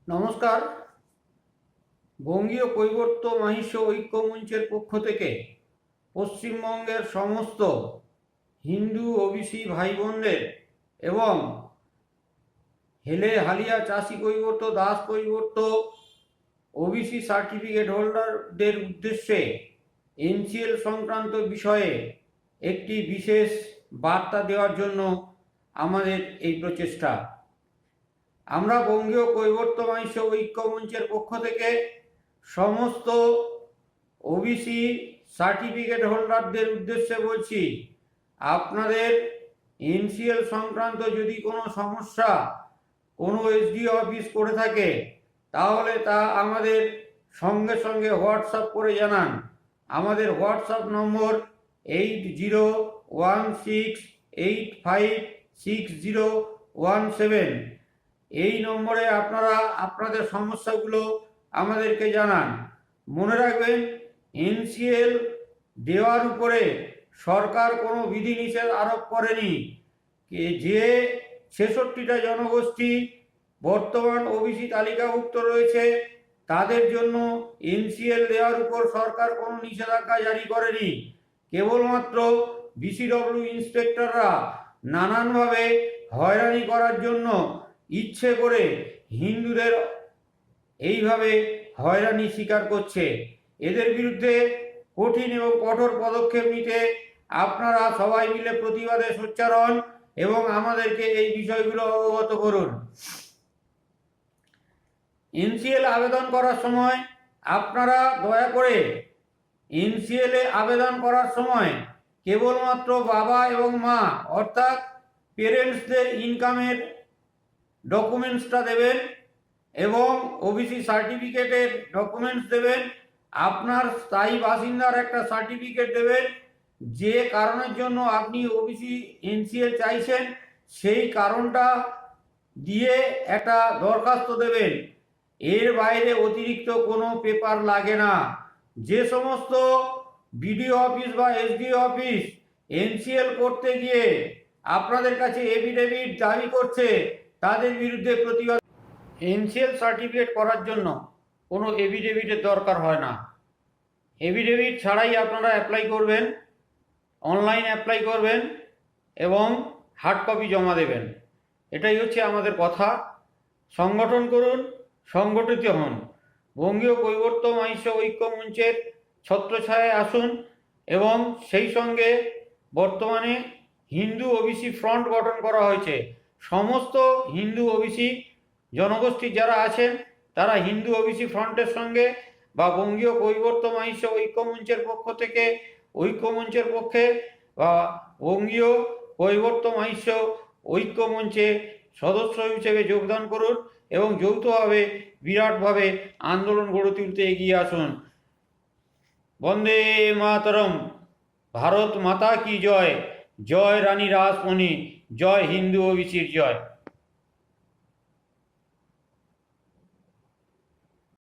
নমস্কার। বঙ্গীয় কৈবর্ত মহিষ্য ঐক্য মঞ্চের পক্ষ থেকে পশ্চিমবঙ্গের সমস্ত হিন্দু ওবিসি ভাই বোনদের এবং হেলে হালিয়া চাষি কৈবর্ত দাস কৈবর্ত ওবিসি সার্টিফিকেট হোল্ডারদের উদ্দেশ্যে এনসিএল সংক্রান্ত বিষয়ে একটি বিশেষ বার্তা দেওয়ার জন্য আমাদের এই প্রচেষ্টা। আমরা বঙ্গীয় কৈবর্ত মহিষ্য ঐক্য মঞ্চের পক্ষ থেকে সমস্ত ওবিসি সার্টিফিকেট হোল্ডারদের উদ্দেশ্যে বলছি, আপনাদের এনসিএল সংক্রান্ত যদি কোনো সমস্যা কোনো এসডিও অফিস করে থাকে তাহলে তা আমাদের সঙ্গে সঙ্গে হোয়াটসঅ্যাপ করে জানান। আমাদের হোয়াটসঅ্যাপ নম্বর 8016856017। এই নম্বরে আপনারা আপনাদের সমস্যাগুলো আমাদেরকে জানান। মনে রাখবেন, এনসিএল দেওয়ার উপরে সরকার কোনো বিধিনিষেধ আরোপ করেনি। যে 66টা জনগোষ্ঠী বর্তমান ওবিসি তালিকাভুক্ত রয়েছে তাদের জন্য এনসিএল দেওয়ার উপর সরকার কোনো নিষেধাজ্ঞা জারি করেনি। কেবলমাত্র বিসিডব্লিউ ইন্সপেক্টররা নানানভাবে হয়রানি করার জন্য ইচ্ছে করে হিন্দুদের এইভাবে হয়রানি স্বীকার করছে। এদের বিরুদ্ধে কঠিন এবং কঠোর পদক্ষেপ নিতে আপনারা সবাই মিলে প্রতিবাদে সোচ্চার হন এবং আমাদেরকে এই বিষয়গুলো অবগত করুন। এনসিএল আবেদন করার সময় আপনারা দয়া করে এনসিএল আবেদন করার সময় কেবলমাত্র বাবা এবং মা অর্থাৎ পেরেন্টসদের ইনকামের ডকুমেন্টসটা দেবেন এবং ওবিসি সার্টিফিকেটের ডকুমেন্টস দেবেন। আপনার স্থায়ী বাসিন্দার একটা সার্টিফিকেট দেবেন, যে কারণের জন্য আপনি ওবিসি এনসিএল চাইছেন সেই কারণটা দিয়ে একটা দরখাস্ত দেবেন। এর বাইরে অতিরিক্ত কোনো পেপার লাগে না। যে সমস্ত বিডিও অফিস বা এসডিও অফিস এনসিএল করতে গিয়ে আপনাদের কাছে এফিডেভিট দাবি করছে তাদের বিরুদ্ধে প্রতিবাদ। এনসিএল সার্টিফিকেট করার জন্য কোনো এফিডেভিটের দরকার হয় না। এফিডেভিট ছাড়াই আপনারা অ্যাপ্লাই করবেন, অনলাইন অ্যাপ্লাই করবেন এবং হার্ড কপি জমা দেবেন। এটাই হচ্ছে আমাদের কথা। সংগঠন করুন, সংগঠিত হন। বঙ্গীয় কৈবর্ত মহিষ্য ঐক্য মঞ্চের ছত্রছায়ায় আসুন এবং সেই সঙ্গে বর্তমানে হিন্দু ওবিসি ফ্রন্ট গঠন করা হয়েছে। সমস্ত হিন্দু ওবিসি জনগোষ্ঠী যারা আছেন তারা হিন্দু ওবিসি ফ্রন্টের সঙ্গে বা বঙ্গীয় কৈবর্ত মহিষ্য ঐক্য মঞ্চের পক্ষ থেকে ঐক্য মঞ্চের পক্ষে বা বঙ্গীয় কৈবর্ত মহিষ্য ঐক্য মঞ্চে সদস্য হিসেবে যোগদান করুন এবং যৌথভাবে বিরাটভাবে আন্দোলন গড়ে তুলতে এগিয়ে আসুন। বন্দে মাতরম। ভারত মাতা কি জয়। জয় রানী রাসমণি। জয় হিন্দু ওবিসির জয়।